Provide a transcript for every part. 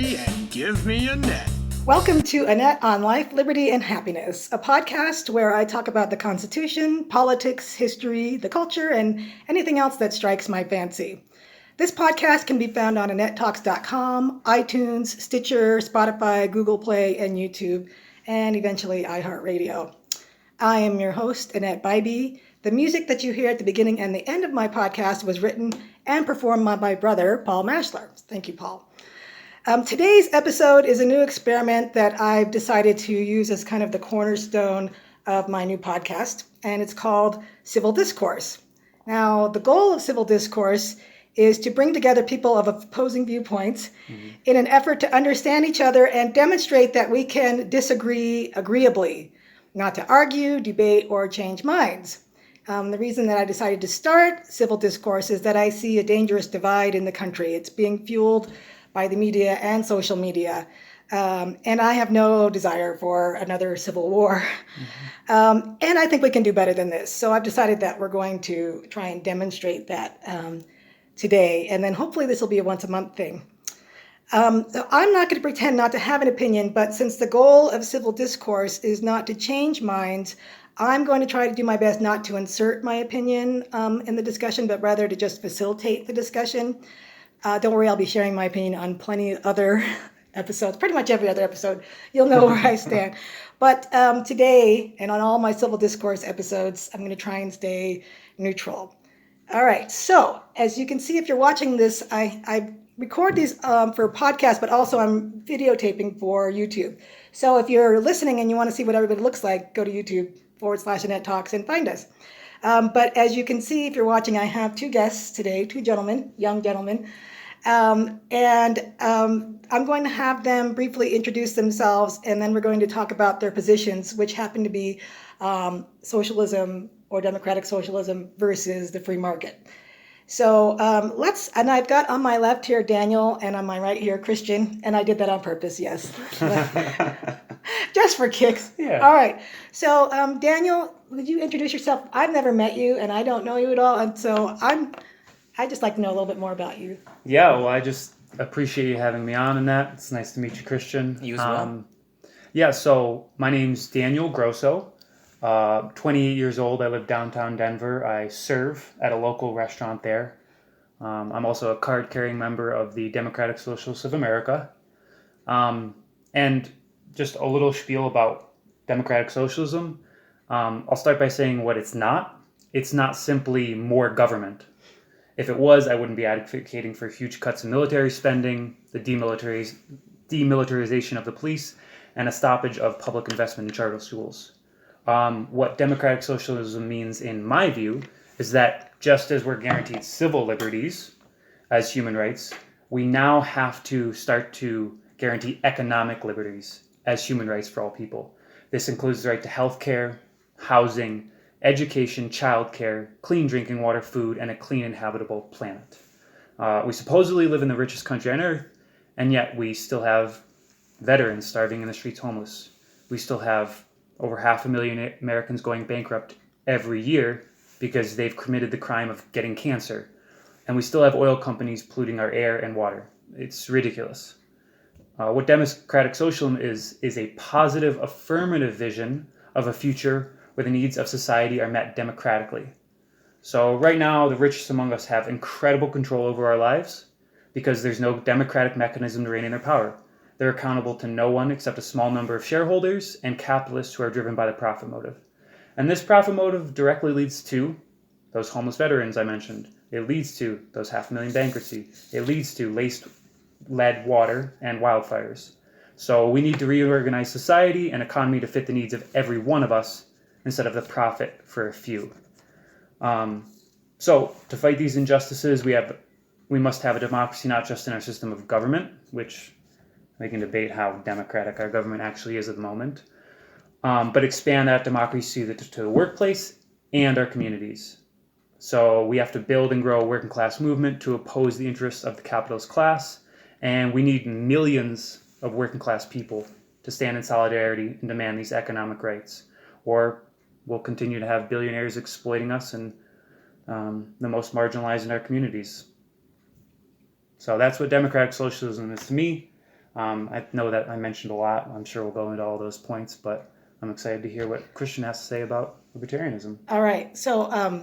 liberty and give me Annette. Welcome to Annette on Life, Liberty, and Happiness, a podcast where I talk about the Constitution, politics, history, the culture, and anything else that strikes my fancy. This podcast can be found on AnnetteTalks.com, iTunes, Stitcher, Spotify, Google Play, and YouTube, and eventually iHeartRadio. I am your host, Annette Bybee. The music that you hear at the beginning and the end of my podcast was written and performed by my brother, Paul Mashler. Thank you, Paul. Today's episode is a new experiment that I've decided to use as kind of the cornerstone of my new podcast, and it's called Civil Discourse. Now, the goal of Civil Discourse is to bring together people of opposing viewpoints in an effort to understand each other and demonstrate that we can disagree agreeably, not to argue, debate, or change minds. The reason that I decided to start Civil Discourse is that I see a dangerous divide in the country. It's being fueled by the media and social media. And I have no desire for another civil war. And I think we can do better than this. So I've decided that we're going to try and demonstrate that today. And then hopefully this will be a once a month thing. So I'm not going to pretend not to have an opinion, but since the goal of Civil Discourse is not to change minds, I'm going to try to do my best not to insert my opinion in the discussion, but rather to just facilitate the discussion. Don't worry, I'll be sharing my opinion on plenty of other episodes, pretty much every other episode. You'll know where I stand. But today, and on all my Civil Discourse episodes, I'm going to try and stay neutral. All right, so as you can see, if you're watching this, I record these for podcasts, but also I'm videotaping for YouTube. So if you're listening and you want to see what everybody looks like, go to YouTube/Annette Talks and find us. But as you can see, if you're watching, I have two guests today, two gentlemen, young gentlemen. I'm going to have them briefly introduce themselves, and then we're going to talk about their positions, which happen to be socialism or democratic socialism versus the free market. So and I've got on my left here Daniel, and on my right here Christian, and I did that on purpose, yes. Just for kicks. Yeah. All right. So Daniel, would you introduce yourself? I've never met you, and I don't know you at all, and so I'd just like to know a little bit more about you. Yeah, well, I just appreciate you having me on, Annette. It's nice to meet you, Christian. You as well. Yeah, so my name's Daniel Grosso. 28 years old. I live downtown Denver. I serve at a local restaurant there. I'm also a card-carrying member of the Democratic Socialists of America. And just a little spiel about democratic socialism. I'll start by saying what it's not. It's not simply more government. If it was, I wouldn't be advocating for huge cuts in military spending, the demilitarization of the police, and a stoppage of public investment in charter schools. What democratic socialism means, in my view, is that just as we're guaranteed civil liberties as human rights, we now have to start to guarantee economic liberties as human rights for all people. This includes the right to health care, housing, education, childcare, clean drinking water, food, and a clean and habitable planet. We supposedly live in the richest country on earth, and yet we still have veterans starving in the streets homeless. We still have over 500,000 Americans going bankrupt every year because they've committed the crime of getting cancer. And we still have oil companies polluting our air and water. It's ridiculous. What democratic socialism is a positive, affirmative vision of a future where the needs of society are met democratically. So right now, the richest among us have incredible control over our lives because there's no democratic mechanism to rein in their power. They're accountable to no one except a small number of shareholders and capitalists who are driven by the profit motive. And this profit motive directly leads to those homeless veterans I mentioned. It leads to those 500,000 bankruptcy. It leads to lead water and wildfires. So we need to reorganize society and economy to fit the needs of every one of us instead of the profit for a few. So to fight these injustices, we must have a democracy not just in our system of government, which we can debate how democratic our government actually is at the moment, but expand that democracy to the workplace and our communities. So we have to build and grow a working class movement to oppose the interests of the capitalist class, and we need millions of working class people to stand in solidarity and demand these economic rights, or we'll continue to have billionaires exploiting us and the most marginalized in our communities. So that's what democratic socialism is to me. I know that I mentioned a lot. I'm sure we'll go into all those points, but I'm excited to hear what Christian has to say about libertarianism. All right. So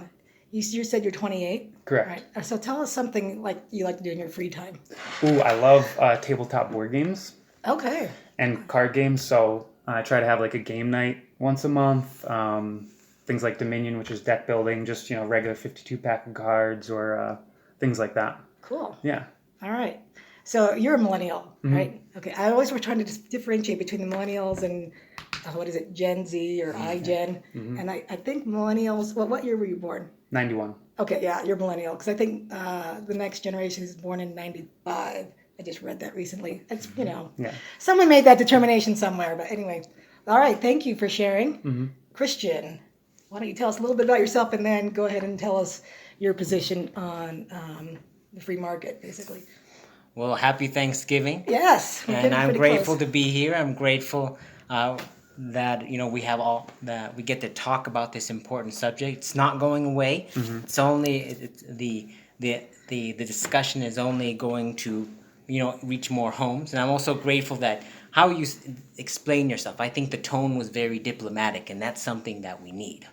you said you're 28. Correct. Right. So tell us something like you like to do in your free time. Ooh, I love tabletop board games Okay. and card games. So I try to have like a game night once a month. Things like Dominion, which is deck building, just regular 52 pack of cards or things like that. Cool. Yeah. All right. So you're a millennial, right? Okay. I always was trying to just differentiate between the millennials and what is it, Gen Z or iGen. And I think millennials. Well, what year were you born? 91. Okay, yeah, you're millennial because I think the next generation is born in 95. I just read that recently. It's Yeah. someone made that determination somewhere. But anyway, all right. Thank you for sharing, Christian. Why don't you tell us a little bit about yourself and then go ahead and tell us your position on the free market, basically. Well, happy Thanksgiving. Yes, we're And getting I'm pretty grateful close. to be here. I'm grateful that we have all that we get to talk about this important subject. It's not going away. It's only the discussion is only going to reach more homes. And I'm also grateful that how you explain yourself. I think the tone was very diplomatic, and that's something that we need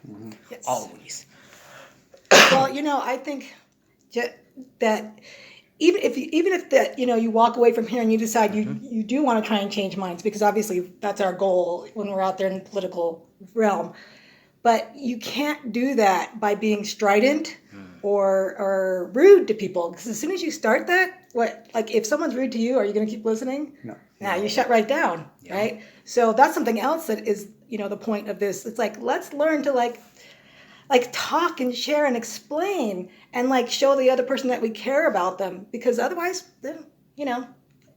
Yes. always. Well, I think that even if that you walk away from here and you decide you do want to try and change minds, because obviously that's our goal when we're out there in the political realm, but you can't do that by being strident or rude to people, because as soon as you start that, if someone's rude to you, are you going to keep listening? No. Now you shut right down, right? So that's something else that is the point of this. It's like, let's learn to like talk and share and explain and show the other person that we care about them, because otherwise,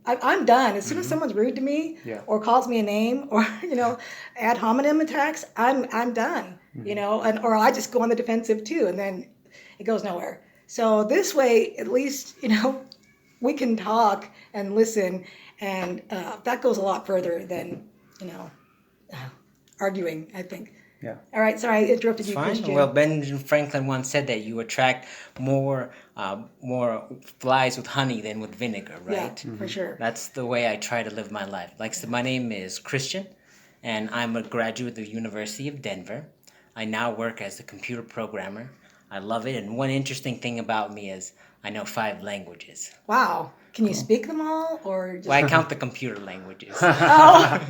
I'm done. As soon as someone's rude to me or calls me a name or ad hominem attacks, I'm done. Or I just go on the defensive too, and then it goes nowhere. So this way, at least we can talk and listen, and that goes a lot further than arguing, I think. Yeah. All right. Sorry, I interrupted you, Fine. Christian. Well, Benjamin Franklin once said that you attract more flies with honey than with vinegar, right? Yeah, for sure. That's the way I try to live my life. My name is Christian, and I'm a graduate of the University of Denver. I now work as a computer programmer. I love it, and one interesting thing about me is I know 5 languages. Wow. Can you speak them all, or just... Well, I count the computer languages. Oh.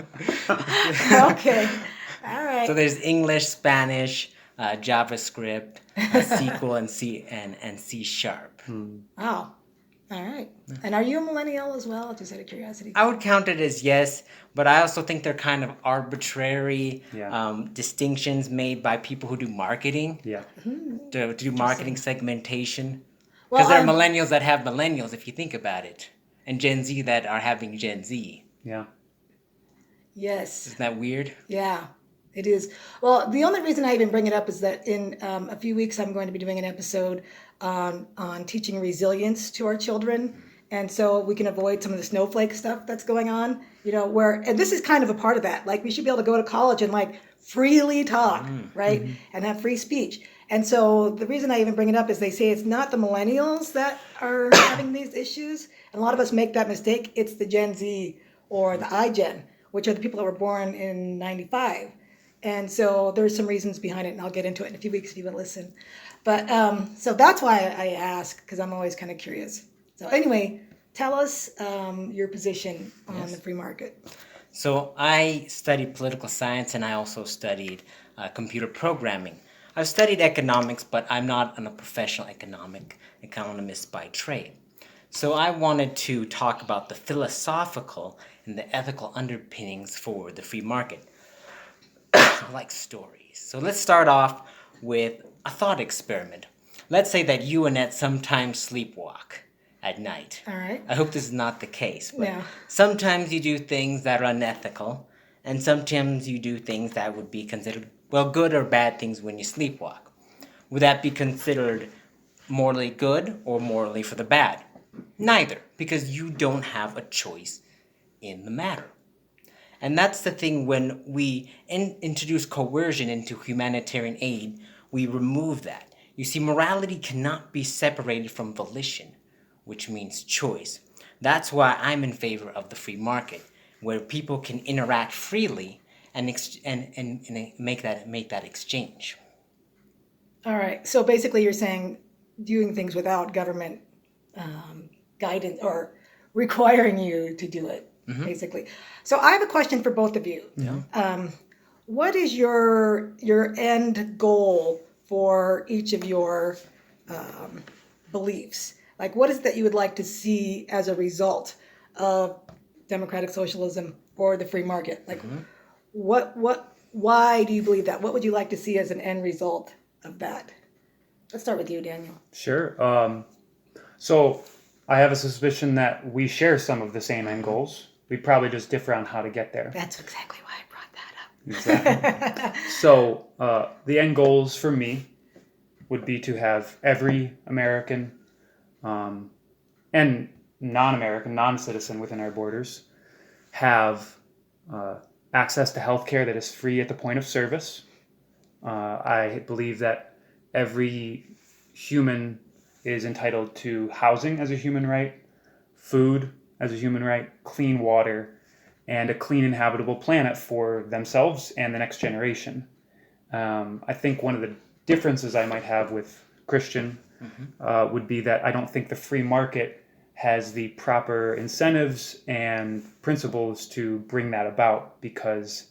Okay. All right. So there's English, Spanish, JavaScript, SQL, and C Sharp. Wow. All right. And are you a millennial as well? Just out of curiosity. I would count it as yes, but I also think they're kind of arbitrary distinctions made by people who do marketing. Yeah. To do marketing segmentation. Well, Because there are millennials that have millennials, if you think about it, and Gen Z that are having Gen Z. Yeah. Yes. Isn't that weird? Yeah, it is. Well, the only reason I even bring it up is that in a few weeks I'm going to be doing an episode on teaching resilience to our children. And so we can avoid some of the snowflake stuff that's going on, and this is kind of a part of that. We should be able to go to college and freely talk, right? And have free speech. And so the reason I even bring it up is they say it's not the millennials that are having these issues. And a lot of us make that mistake. It's the Gen Z or the iGen, which are the people that were born in 95. And so there's some reasons behind it, and I'll get into it in a few weeks if you would listen. But so that's why I ask, because I'm always kind of curious. So anyway, tell us your position on the free market. So I studied political science, and I also studied computer programming. I've studied economics, but I'm not a professional economist by trade. So I wanted to talk about the philosophical and the ethical underpinnings for the free market. I like stories. So let's start off with a thought experiment. Let's say that you, Annette, sometimes sleepwalk at night. All right. I hope this is not the case, but No. sometimes you do things that are unethical, and sometimes you do things that would be considered, good or bad things when you sleepwalk. Would that be considered morally good or morally for the bad? Neither, because you don't have a choice in the matter. And that's the thing, when we introduce coercion into humanitarian aid, we remove that. You see, morality cannot be separated from volition, which means choice. That's why I'm in favor of the free market, where people can interact freely and make that exchange. All right. So basically, you're saying doing things without government guidance or requiring you to do it, basically. So I have a question for both of you. What is your end goal for each of your beliefs? Like, what is it that you would like to see as a result of democratic socialism or the free market? Like, why do you believe that? What would you like to see as an end result of that? Let's start with you, Daniel. Sure. So I have a suspicion that we share some of the same end goals. We probably just differ on how to get there. That's exactly why I brought that up. Exactly. So the end goals for me would be to have every American and non-American, non-citizen within our borders have access to healthcare that is free at the point of service. I believe that every human is entitled to housing as a human right, food as a human right, clean water, and a clean and habitable planet for themselves and the next generation. I think one of the differences I might have with Christian would be that I don't think the free market has the proper incentives and principles to bring that about because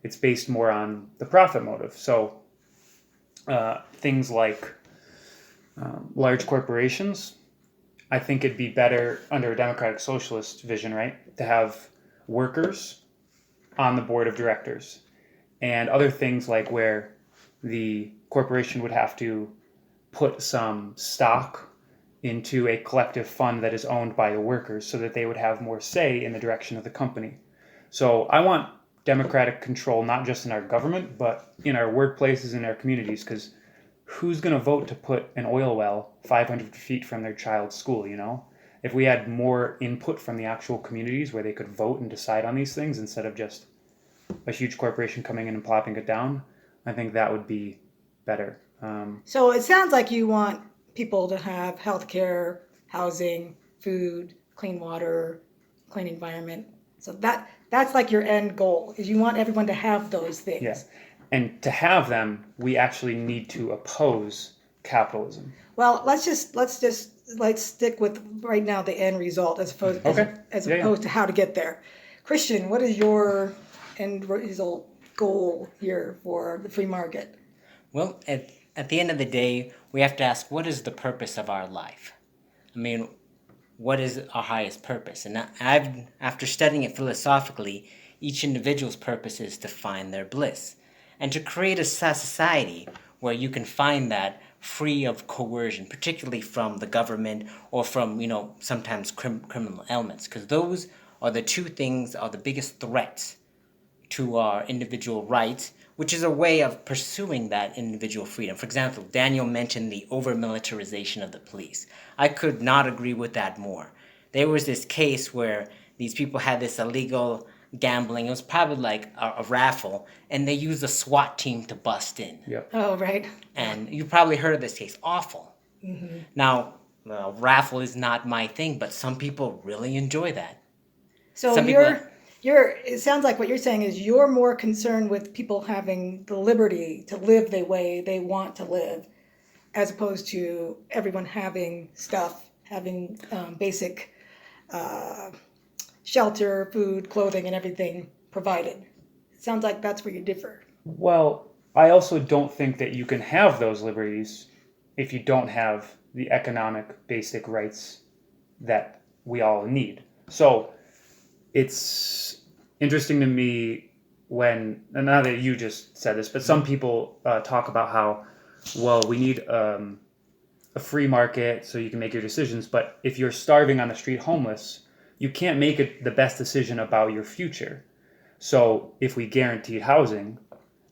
it's based more on the profit motive. So things like large corporations, I think it'd be better under a democratic socialist vision, right, to have workers on the board of directors and other things like where the corporation would have to put some stock into a collective fund that is owned by the workers so that they would have more say in the direction of the company. So I want democratic control, not just in our government, but in our workplaces and our communities, because who's going to vote to put an oil well 500 feet from their child's school, you know? If we had more input from the actual communities where they could vote and decide on these things instead of just a huge corporation coming in and plopping it down, I think that would be better. So it sounds like you want people to have healthcare, housing, food, clean water, clean environment. So that's like your end goal, is you want everyone to have those things. Yeah. And to have them, we actually need to oppose capitalism. Well, let's stick with right now the end result as opposed to how to get there. Christian, what is your end result goal here for the free market? Well, at the end of the day, we have to ask, what is the purpose of our life? I mean, what is our highest purpose? And after studying it philosophically, each individual's purpose is to find their bliss and to create a society where you can find that free of coercion, particularly from the government or from, sometimes criminal elements, because those are the two things are the biggest threats to our individual rights, which is a way of pursuing that individual freedom. For example, Daniel mentioned the over-militarization of the police. I could not agree with that more. There was this case where these people had this illegal gambling. It was probably like a raffle, and they used a SWAT team to bust in. Yep. Oh, right. And you probably heard of this case. Awful. Mm-hmm. Now, raffle is not my thing, but some people really enjoy that. So it sounds like what you're saying is you're more concerned with people having the liberty to live the way they want to live, as opposed to everyone having stuff, having basic shelter, food, clothing, and everything provided. It sounds like that's where you differ. Well, I also don't think that you can have those liberties if you don't have the economic basic rights that we all need. So it's interesting to me and now that you just said this, but some people talk about how, well, we need a free market so you can make your decisions, but if you're starving on the street homeless, you can't make the best decision about your future. So if we guaranteed housing,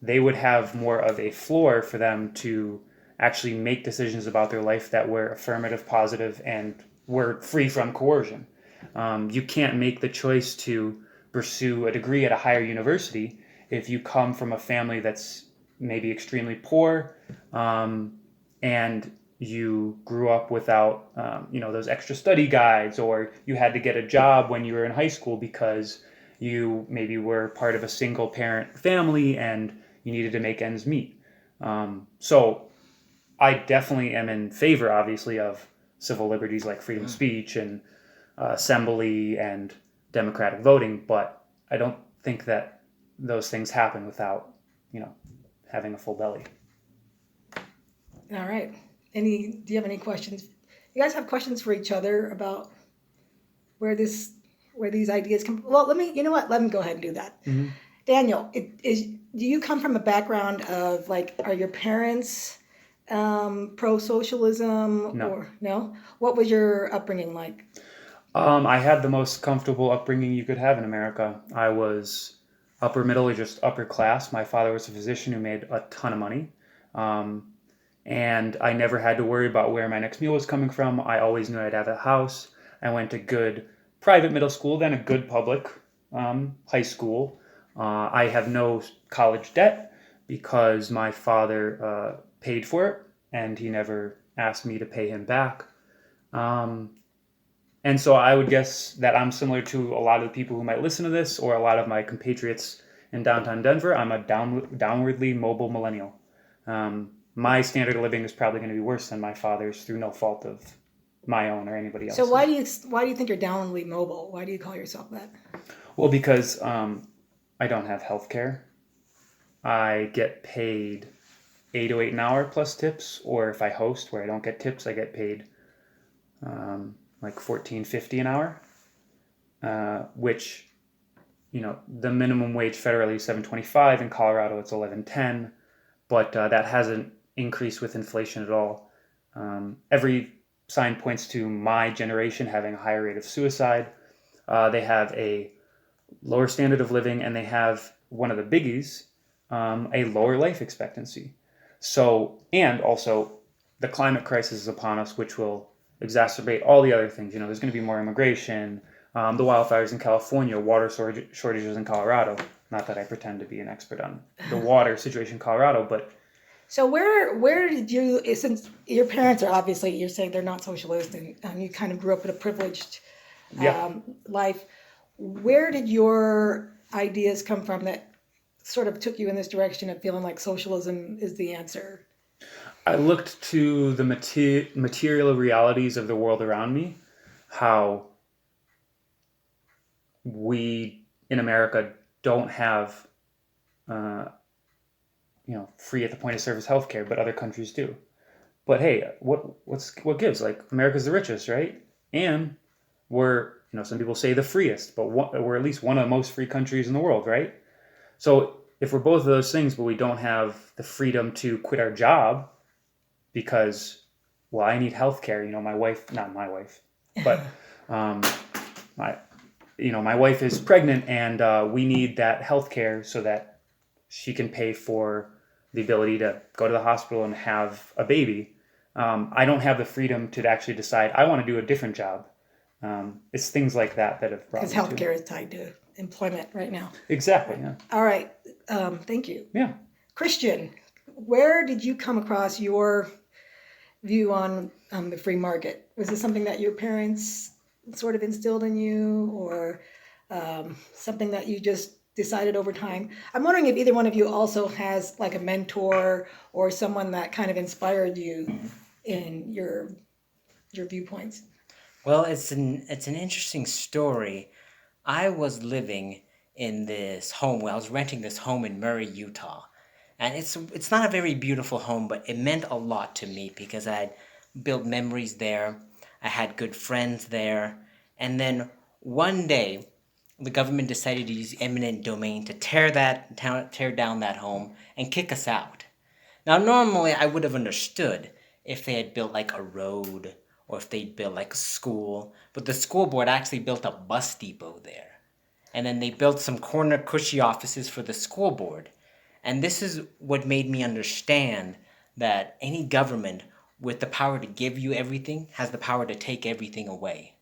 they would have more of a floor for them to actually make decisions about their life that were affirmative, positive, and were free from coercion. You can't make the choice to pursue a degree at a higher university if you come from a family that's maybe extremely poor and you grew up without, those extra study guides, or you had to get a job when you were in high school because you maybe were part of a single parent family and you needed to make ends meet. So I definitely am in favor, obviously, of civil liberties like freedom of speech and assembly and democratic voting, but I don't think that those things happen without, having a full belly. All right. Do you have any questions? You guys have questions for each other about where these ideas come? Well, let me go ahead and do that. Mm-hmm. Daniel, do you come from a background of are your parents pro-socialism? No. Or no? What was your upbringing like? I had the most comfortable upbringing you could have in America. I was upper middle or just upper class. My father was a physician who made a ton of money. And I never had to worry about where my next meal was coming from. I always knew I'd have a house. I went to good private middle school, then a good public high school. I have no college debt because my father paid for it, and he never asked me to pay him back. And so I would guess that I'm similar to a lot of the people who might listen to this, or a lot of my compatriots in downtown Denver. I'm a downwardly mobile millennial. My standard of living is probably going to be worse than my father's through no fault of my own or anybody else. So why do you think you're downwardly mobile? Why do you call yourself that? Well, because I don't have health care. I get paid $8 an hour plus tips, or if I host where I don't get tips, I get paid $14.50 an hour, which, the minimum wage federally is $7.25. In Colorado, it's $11.10, but that hasn't increased with inflation at all. Every sign points to my generation having a higher rate of suicide. They have a lower standard of living, and they have one of the biggies, a lower life expectancy. So, and also the climate crisis is upon us, which will exacerbate all the other things. There's going to be more immigration, the wildfires in California, water shortages in Colorado. Not that I pretend to be an expert on the water situation in Colorado, but... So where did you, since your parents are obviously, you're saying they're not socialist, and you kind of grew up in a privileged life, where did your ideas come from that sort of took you in this direction of feeling like socialism is the answer? I looked to the material realities of the world around me, how we in America don't have, free at the point of service healthcare, but other countries do. But hey, what gives? America's the richest, right? And we're, some people say the freest, but we're at least one of the most free countries in the world, right? So if we're both of those things, but we don't have the freedom to quit our job because, I need healthcare. My wife, not my wife, but my wife is pregnant, and we need that healthcare so that she can pay for the ability to go to the hospital and have a baby. I don't have the freedom to actually decide I want to do a different job. It's things like that have brought me to. Because healthcare is tied to employment right now. Exactly, yeah. All right. Thank you. Yeah. Christian, where did you come across your view on the free market? Was this something that your parents sort of instilled in you, or something that you just decided over time? I'm wondering if either one of you also has a mentor or someone that kind of inspired you in your viewpoints. Well, it's an interesting story. I was living in this home. I was renting this home in Murray, Utah. And it's not a very beautiful home, but it meant a lot to me because I had built memories there. I had good friends there. And then one day, the government decided to use eminent domain to tear down that home and kick us out. Now, normally I would have understood if they had built a road, or if they'd built a school, but the school board actually built a bus depot there. And then they built some corner cushy offices for the school board. And this is what made me understand that any government with the power to give you everything has the power to take everything away.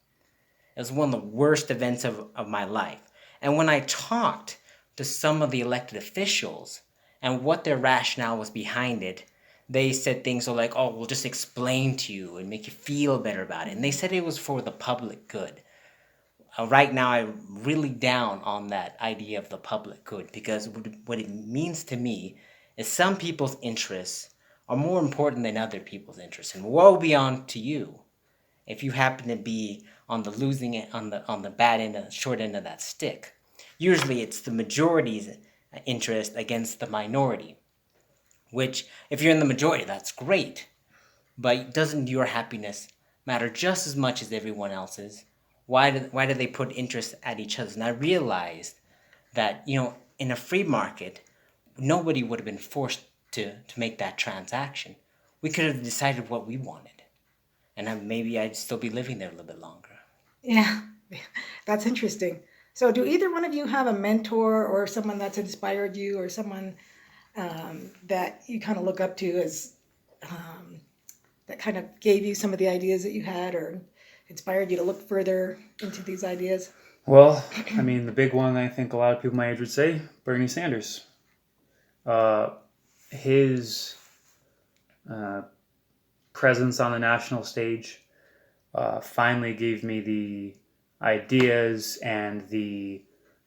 It was one of the worst events of my life. And when I talked to some of the elected officials and what their rationale was behind it, they said things like, oh, we'll just explain to you and make you feel better about it. And they said it was for the public good. Right now, I'm really down on that idea of the public good, because what it means to me is some people's interests are more important than other people's interests. And woe be unto you if you happen to be on the losing end, on the bad end, the short end of that stick. Usually it's the majority's interest against the minority, which if you're in the majority, that's great. But doesn't your happiness matter just as much as everyone else's? Why do they put interest at each other's? And I realized that, in a free market, nobody would have been forced to make that transaction. We could have decided what we wanted. And maybe I'd still be living there a little bit longer. Yeah, that's interesting. So do either one of you have a mentor or someone that's inspired you, or someone that you kind of look up to as that kind of gave you some of the ideas that you had, or inspired you to look further into these ideas? Well, I mean, the big one I think a lot of people my age would say, Bernie Sanders. His presence on the national stage finally gave me the ideas and the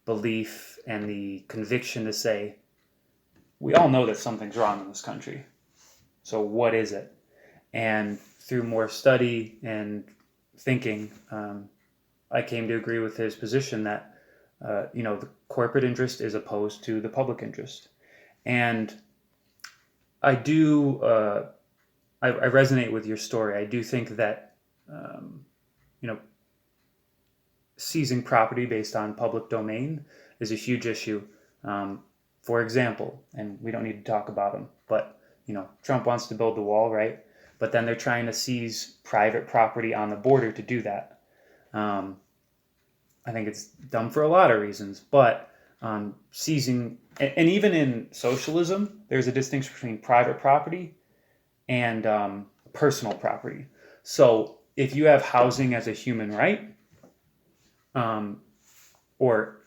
belief and the conviction to say, we all know that something's wrong in this country. So what is it? And through more study and thinking, I came to agree with his position that, the corporate interest is opposed to the public interest. And I do, I resonate with your story. I do think that, seizing property based on public domain is a huge issue. For example, and we don't need to talk about him, but, Trump wants to build the wall, right? But then they're trying to seize private property on the border to do that. I think it's dumb for a lot of reasons, but seizing, and even in socialism, there's a distinction between private property and personal property. So if you have housing as a human right, or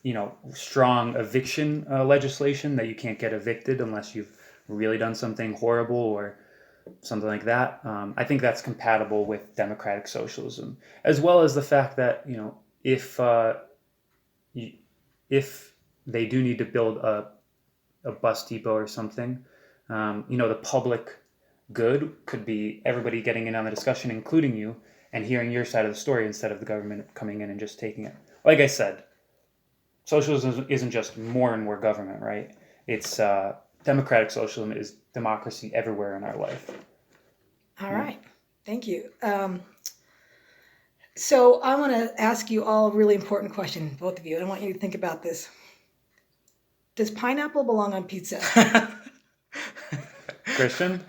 strong eviction legislation that you can't get evicted unless you've really done something horrible or something like that, I think that's compatible with democratic socialism, as well as the fact that if they do need to build a bus depot or something, the public good could be everybody getting in on the discussion, including you, and hearing your side of the story instead of the government coming in and just taking it. Like I said, socialism isn't just more and more government, right? It's democratic socialism is democracy everywhere in our life. All right. Thank you. So I want to ask you all a really important question, both of you, and I want you to think about this. Does pineapple belong on pizza? Christian?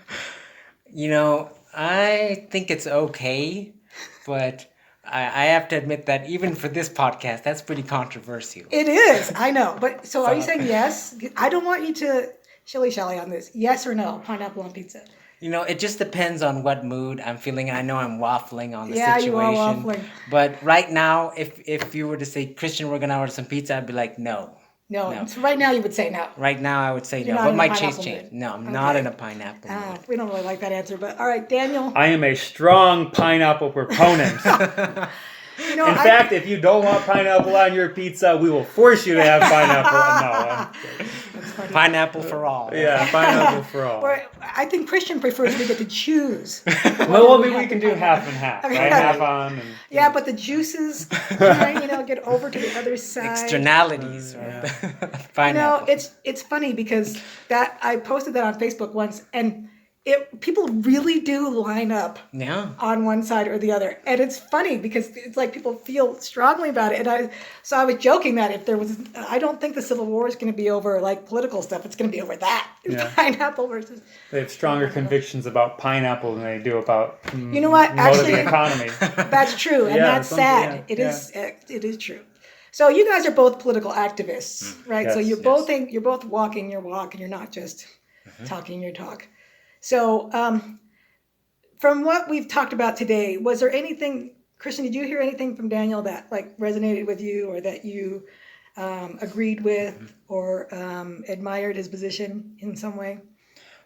I think it's okay, but I have to admit that even for this podcast, that's pretty controversial. It is, I know. But so are you saying yes? I don't want you to shilly-shally on this. Yes or no, pineapple on pizza? It just depends on what mood I'm feeling. I know I'm waffling on the Yeah, situation. you are waffling. But right now, if you were to say, Christian, we're going to order some pizza, I'd be like, no. No. So right now you would say no. Right now I would say You're no, not but in my a taste pineapple changed. mood. No, I'm not in a pineapple mood. We don't really like that answer, but all right, Daniel. I am a strong pineapple proponent. In fact, if you don't want pineapple on your pizza, we will force you to have pineapple. No, pineapple for all. Yeah, pineapple for all. Or I think Christian prefers we get to choose. Well, maybe we can do half and half. Okay. Right? Half on. And, yeah, but the juices, get over to the other side. Externalities. Pineapple. It's funny because I posted that on Facebook once, and people really do line up on one side or the other. And it's funny because it's like people feel strongly about it. And I was joking that if there was, I don't think the Civil War is going to be over like political stuff. It's going to be over that. Yeah. Pineapple versus. They have stronger convictions about pineapple than they do about you know what? Actually, the economy. That's true. And that's sad. Yeah, it is true. So you guys are both political activists, right? Yes, So you're both walking your walk and you're not just talking your talk. So from what we've talked about today, was there anything, Christian, did you hear anything from Daniel that like resonated with you or that you adgreed with or admired his position in some way?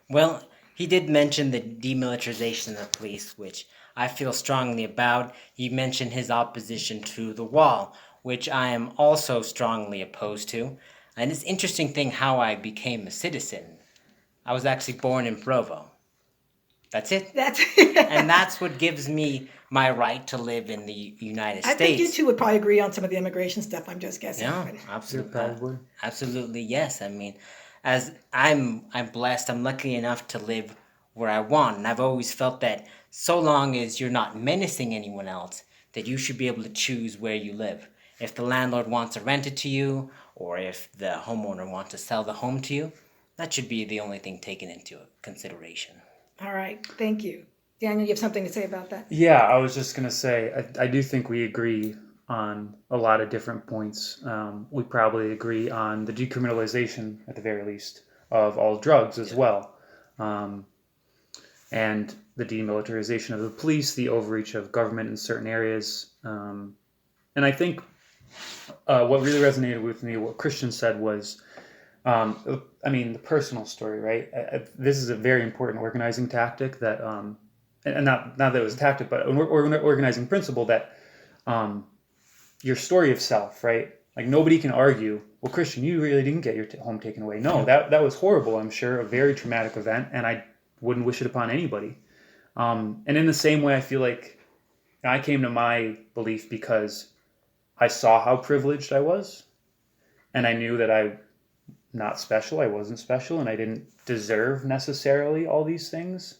Well, He did mention the demilitarization of the police, which I feel strongly about. He mentioned his opposition to the wall, which I am also strongly opposed to. And it's interesting thing how I became a citizen. I was actually born in Provo. That's it. And that's what gives me my right to live in the United I States. think you two would probably agree on some of the immigration stuff. I'm just guessing. Yeah, absolutely. Probably. Absolutely, yes. I mean, as I'm blessed, I'm lucky enough to live where I want, and I've always felt that so long as you're not menacing anyone else, that you should be able to choose where you live. If the landlord wants to rent it to you, or if the homeowner wants to sell the home to you, that should be the only thing taken into consideration. All right. Thank you. Daniel, you have something to say about that? Yeah, I was just going to say, I do think we agree on a lot of different points. We probably agree on the decriminalization, at the very least, of all drugs as well. And the demilitarization of the police, the overreach of government in certain areas. And I think what really resonated with me, what Christian said was, the personal story, right? This is a very important organizing tactic that, and not that it was a tactic, but an organizing principle that your story of self, right? Like nobody can argue, well, Christian, you really didn't get your home taken away. No, that was horrible, I'm sure, a very traumatic event, and I wouldn't wish it upon anybody. And in the same way, I feel like I came to my belief because I saw how privileged I was, and I knew that I'm not special, I wasn't special, and I didn't deserve necessarily all these things.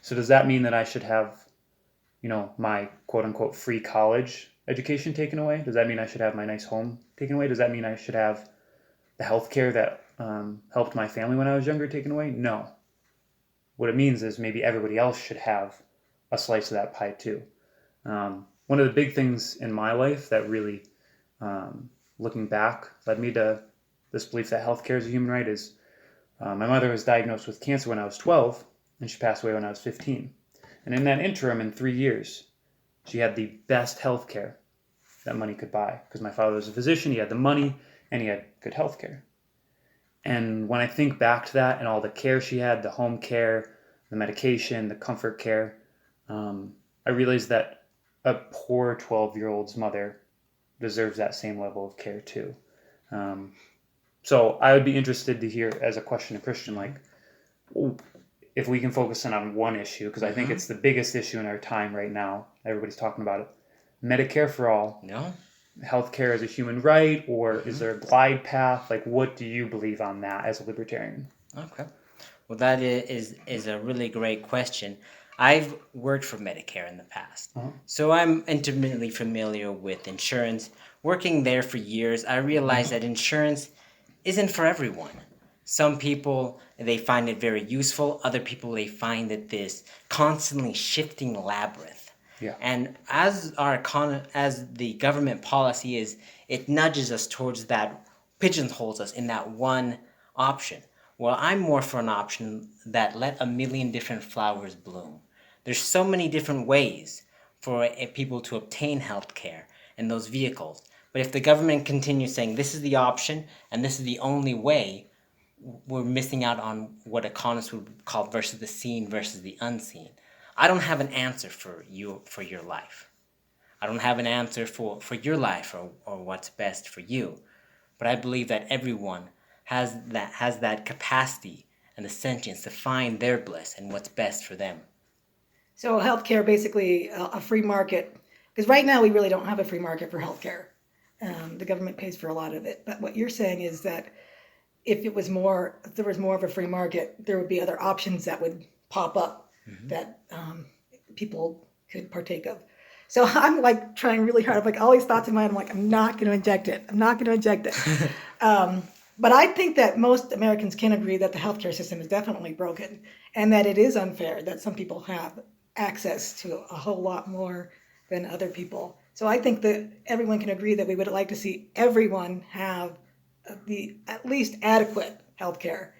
So does that mean that I should have, my quote-unquote free college education taken away? Does that mean I should have my nice home taken away? Does that mean I should have the health care that helped my family when I was younger taken away? No. What it means is maybe everybody else should have a slice of that pie too. One of the big things in my life that really, looking back, led me to this belief that healthcare is a human right is my mother was diagnosed with cancer when I was 12, and she passed away when I was 15. And in that interim, in 3 years, she had the best healthcare that money could buy, because my father was a physician, he had the money, and he had good healthcare. And when I think back to that and all the care she had, the home care, the medication, the comfort care, I realized that a poor 12-year-old's mother deserves that same level of care too. So I would be interested to hear, as a question to Christian, like, if we can focus in on one issue, because I think it's the biggest issue in our time right now. Everybody's talking about it. Medicare for all. No. Healthcare as a human right, or is there a glide path? Like, what do you believe on that as a libertarian? Okay. Well, that is a really great question. I've worked for Medicare in the past, so I'm intimately familiar with insurance. Working there for years, I realized that insurance isn't for everyone. Some people, they find it very useful. Other people, they find it this constantly shifting labyrinth. Yeah. And as as the government policy is, it nudges us towards that, pigeonholes us in that one option. Well, I'm more for an option that let a million different flowers bloom. There's so many different ways for people to obtain health care and those vehicles. But if the government continues saying this is the option and this is the only way, we're missing out on what economists would call versus the seen versus the unseen. I don't have an answer for your life. I don't have an answer for your life or what's best for you. But I believe that everyone has that capacity and the sentience to find their bliss and what's best for them. So healthcare, basically a free market, because right now we really don't have a free market for healthcare. The government pays for a lot of it. But what you're saying is that if there was more of a free market, there would be other options that would pop up that people could partake of. So I'm like trying really hard. I'm like all these thoughts in my mind. I'm like, I'm not going to inject it. I'm not going to inject it. But I think that most Americans can agree that the healthcare system is definitely broken and that it is unfair that some people have access to a whole lot more than other people. So I think that everyone can agree that we would like to see everyone have the at least adequate healthcare,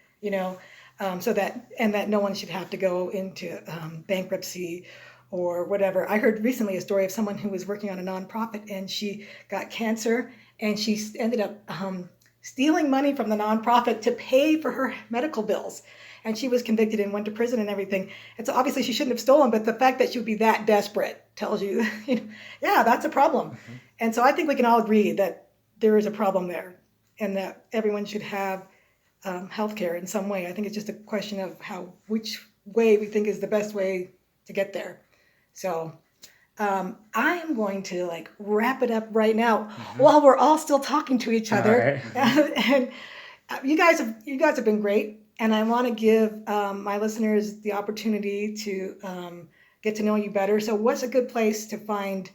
so that no one should have to go into bankruptcy or whatever. I heard recently a story of someone who was working on a nonprofit and she got cancer and she ended up stealing money from the nonprofit to pay for her medical bills. And she was convicted and went to prison and everything. And so obviously she shouldn't have stolen, but the fact that she would be that desperate tells you, yeah, that's a problem. Mm-hmm. And so I think we can all agree that there is a problem there and that everyone should have healthcare in some way. I think it's just a question of which way we think is the best way to get there. So I am going to wrap it up right now while we're all still talking to each other. Right. And you guys have been great. And I want to give my listeners the opportunity to get to know you better. So what's a good place to find,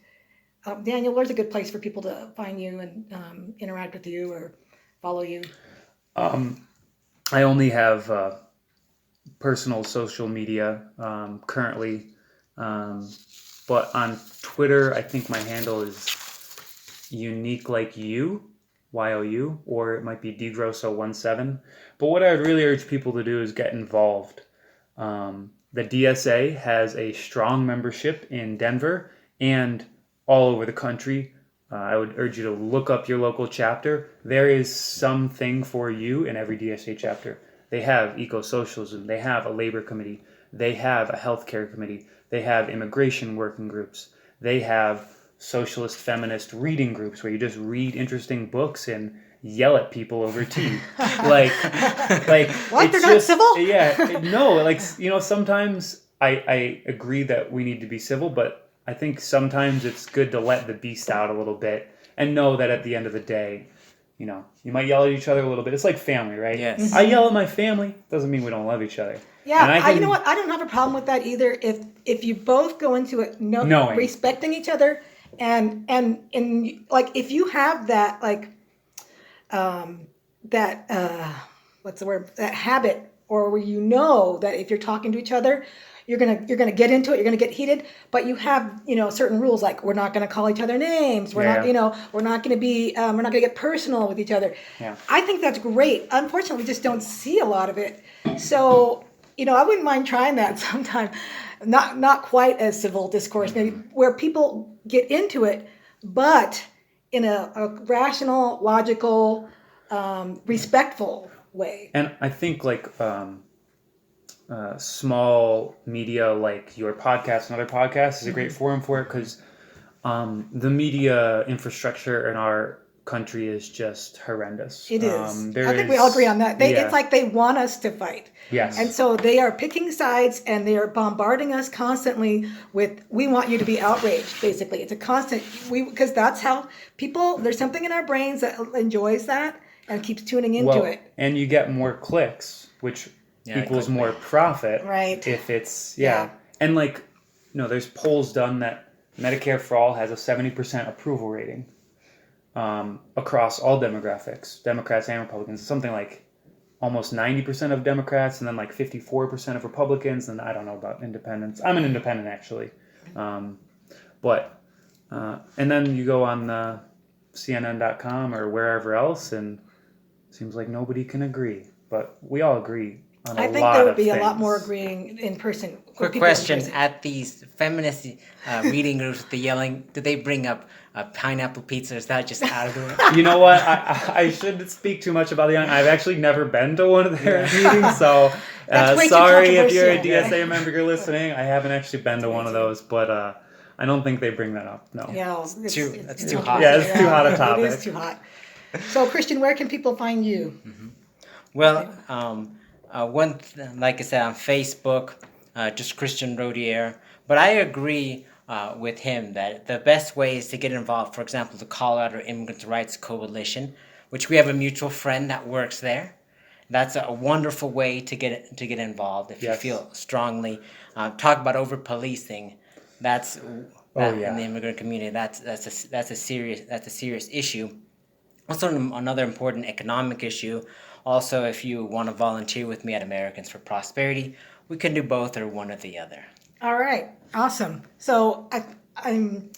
Daniel, where's a good place for people to find you and interact with you or follow you? I only have personal social media currently. But on Twitter, I think my handle is unique like you. YOU, or it might be Grosso17. But what I would really urge people to do is get involved. The DSA has a strong membership in Denver and all over the country. I would urge you to look up your local chapter. There is something for you in every DSA chapter. They have eco-socialism. They have a labor committee. They have a healthcare committee. They have immigration working groups. They have socialist feminist reading groups where you just read interesting books and yell at people over tea. like what? They're not civil? Yeah, sometimes I agree that we need to be civil, but I think sometimes it's good to let the beast out a little bit and know that at the end of the day, you might yell at each other a little bit. It's like family, right? Yes. Mm-hmm. I yell at my family, doesn't mean we don't love each other. Yeah, you know what? I don't have a problem with that either. If you both go into it knowing, respecting each other. And if you have that what's the word, that habit, or where that if you're talking to each other, you're gonna get into it, you're gonna get heated, but you have certain rules, like we're not gonna call each other names, we're not gonna get personal with each other. Yeah. I think that's great. Unfortunately, we just don't see a lot of it. So I wouldn't mind trying that sometime. Not quite as civil discourse, maybe, where people get into it, but in a rational, logical, respectful way. And I think small media like your podcast and other podcasts is a great forum for it, because the media infrastructure in our country is just horrendous. It is. I think we all agree on that. It's like they want us to fight. Yes. And so they are picking sides and they are bombarding us constantly with, we want you to be outraged, basically. It's a constant, because that's how people, there's something in our brains that enjoys that and keeps tuning into it. And you get more clicks, which equals more profit. Right. If it's, And there's polls done that Medicare for All has a 70% approval rating. Across all demographics, Democrats and Republicans, something like almost 90% of Democrats, and then 54% of Republicans, and I don't know about independents. I'm an independent, actually. And then you go on CNN.com or wherever else, and it seems like nobody can agree. But we all agree on a lot of things. I think there would be a lot more agreeing in person. Quick question, at these feminist reading groups, the yelling, do they bring up pineapple pizza? Is that just out of the way? You know what? I shouldn't speak too much about the young. I've actually never been to one of their meetings, so sorry if you're a DSA member you're listening. I haven't actually been to one of those, but I don't think they bring that up. No. Yeah, it's too hot. Yeah, it's too hot a topic. It is too hot. So, Christian, where can people find you? Mm-hmm. Well, like I said, on Facebook, just Christian Rodier. But I agree with him that the best way is to get involved. For example, the Colorado Immigrants' Rights Coalition, which we have a mutual friend that works there. That's a wonderful way to get involved if you feel strongly. Talk about over policing. In the immigrant community. That's a serious issue. Also, another important economic issue. Also, if you want to volunteer with me at Americans for Prosperity, we can do both or one or the other. All right. Awesome. So I'm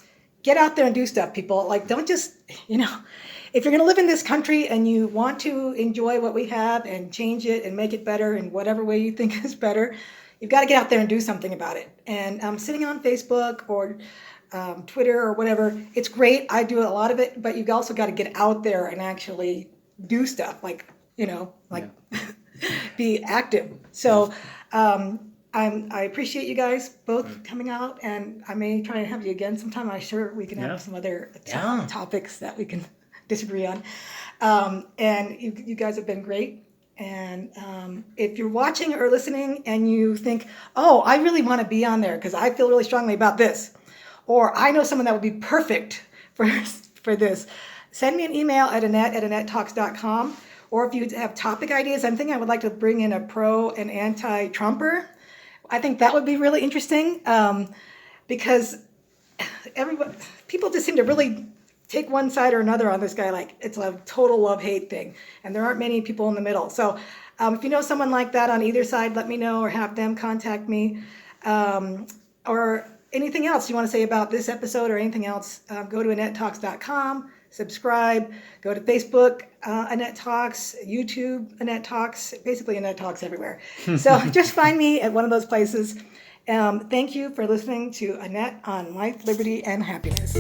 get out there and do stuff, people. Don't just, if you're going to live in this country and you want to enjoy what we have and change it and make it better in whatever way you think is better, you've got to get out there and do something about it. And sitting on Facebook or Twitter or whatever, it's great. I do a lot of it, but you've also got to get out there and actually do stuff, like, be active. So I appreciate you guys both coming out, and I may try and have you again sometime. I'm sure we can have some other topics that we can disagree on. And you guys have been great. And if you're watching or listening and you think, oh, I really want to be on there because I feel really strongly about this, or I know someone that would be perfect for this, send me an email at Annette@AnnetteTalks.com. Or if you have topic ideas, I'm thinking I would like to bring in a pro and anti-Trumper. I think that would be really interesting because people just seem to really take one side or another on this guy. Like, it's a total love-hate thing. And there aren't many people in the middle. So if you know someone like that on either side, let me know or have them contact me. Or anything else you want to say about this episode or anything else, go to AnnetteTalks.com. Subscribe, go to Facebook, Annette Talks, YouTube, Annette Talks, basically Annette Talks everywhere. So just find me at one of those places. Thank you for listening to Annette on Life, Liberty, and Happiness.